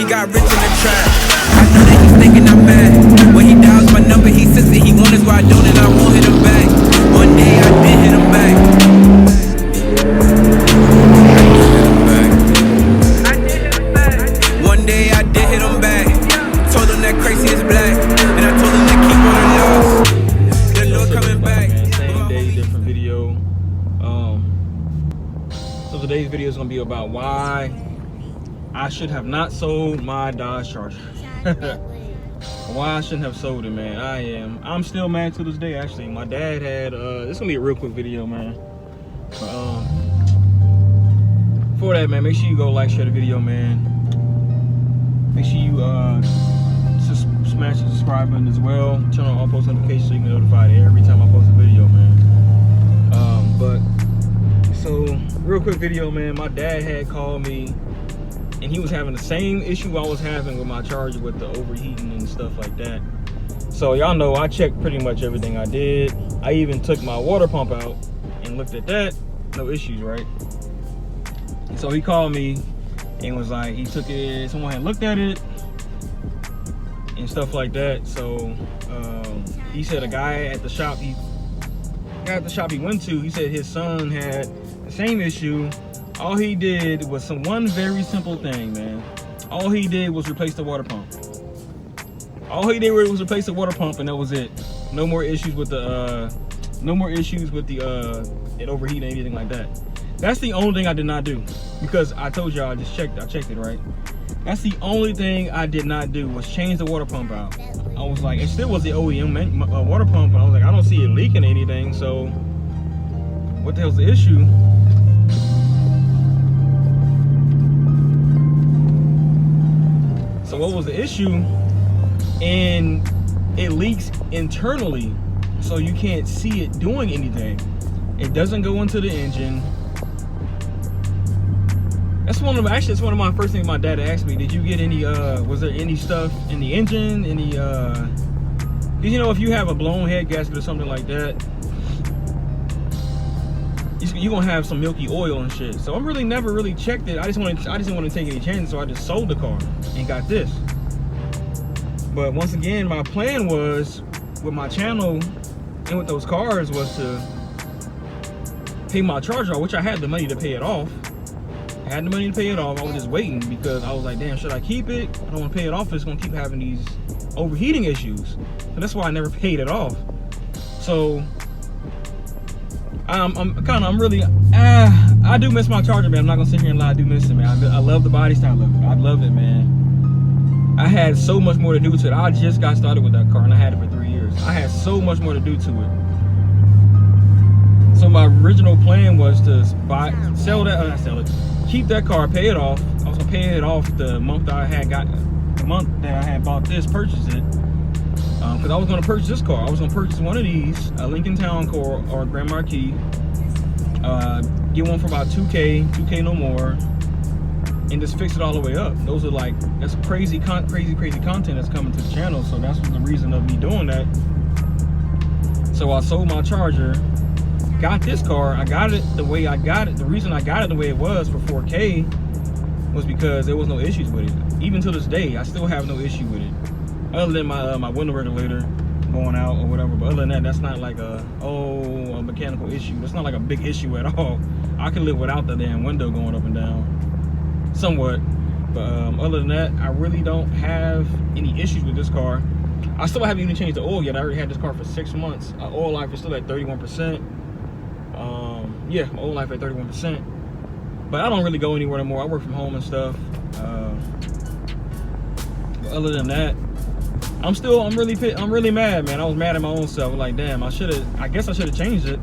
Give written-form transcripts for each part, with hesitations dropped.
he got rich in the trap. I know that he's thinking I'm mad. When he dials my number, he says that he wants why I don't, and I won't hit him back. One day I did hit him back. One day I did hit him back. Told him that crazy is black, and I told him to keep on the loss. The Lord coming back. Same day, different video. So today's video is gonna be about why I should have not sold my Dodge Charger. Why I shouldn't have sold it, man. I'm still mad to this day. Actually, my dad had this is gonna be a real quick video, man. But, for that, man, make sure you go like, share the video, man. Make sure you smash the subscribe button as well. Turn on all post notifications so you can get notified every time I post a video, man. But so real quick video, man. My dad had called me, and he was having the same issue I was having with my Charger with the overheating and stuff like that. So y'all know I checked pretty much everything I did. I even took my water pump out and looked at that. No issues, right? So he called me and was like, he took it, someone had looked at it and stuff like that. So he said a guy at the shop he went to, he said his son had the same issue. All he did was one very simple thing, man. All he did was replace the water pump. All he did was replace the water pump, and that was it. No more issues with the it overheating or anything like that. That's the only thing I did not do, because I told y'all I checked it, right? That's the only thing I did not do, was change the water pump out. I was like, it still was the OEM water pump, but I was like, I don't see it leaking anything, so what the hell's the issue? So what was the issue? And it leaks internally, so you can't see it doing anything. It doesn't go into the engine. That's one of my first things my dad asked me. Did you get any was there any stuff in the engine, any because you know, if you have a blown head gasket or something like that, you're gonna have some milky oil and shit. So I really never really checked it. I didn't want to take any chances, so I just sold the car and got this. But once again, my plan was with my channel and with those cars was to pay my Charger off, which I had the money to pay it off. I was just waiting because I was like, damn, should I keep it? I don't want to pay it off. It's gonna keep having these overheating issues. So that's why I never paid it off. So I do miss my Charger, man. I'm not gonna sit here and lie, I do miss it, man. I love the body style of it. I love it, man. I had so much more to do to it. I just got started with that car and I had it for 3 years. I had so much more to do to it. So my original plan was to keep that car, pay it off. I was gonna pay it off the month that I had bought this, purchased it. Because I was gonna purchase this car. I was gonna purchase one of these, a Lincoln Town Car or Grand Marquis. Get one for about 2K no more, and just fix it all the way up. Those are like, that's crazy content that's coming to the channel. So that's the reason of me doing that. So I sold my Charger, got this car. I got it the way I got it. The reason I got it the way it was for 4K was because there was no issues with it. Even to this day, I still have no issue with it, other than my window regulator going out or whatever. But other than that, that's not like a mechanical issue. That's not like a big issue at all. I can live without the damn window going up and down somewhat. But other than that, I really don't have any issues with this car. I still haven't even changed the oil yet. I already had this car for 6 months. Oil life is still at 31%. Yeah, oil life at 31%. But I don't really go anywhere no more. I work from home and stuff. But other than that, I'm really mad, man. I was mad at my own self. Like, damn, I guess I should have changed it.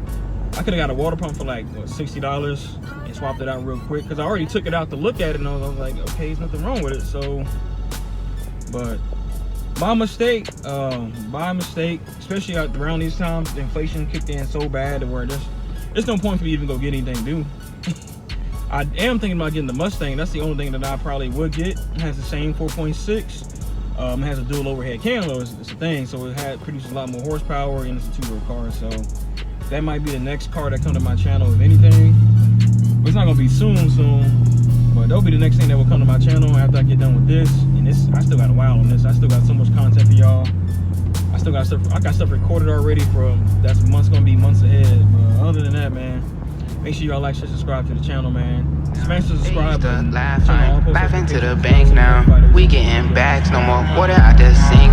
I could have got a water pump for like, what, $60 and swapped it out real quick, because I already took it out to look at it and I was like, okay, there's nothing wrong with it. So, but my mistake, especially around these times, the inflation kicked in so bad where there's no point for me to even go get anything new. I am thinking about getting the Mustang. That's the only thing that I probably would get. It has the same 4.6. It has a dual overhead cam though, it's a thing, so it produces a lot more horsepower, and it's a two-door car. So that might be the next car that comes to my channel, if anything. But it's not gonna be soon, but that'll be the next thing that will come to my channel after I get done with this. and this, I still got a while on this. I still got so much content for y'all. I still got stuff. I got stuff recorded already from that's gonna be months ahead. But other than that, man, make sure y'all like, share, subscribe to the channel, man. Smash the subscribe button. Laughing to the bank now. We getting bags, no more water out the sink.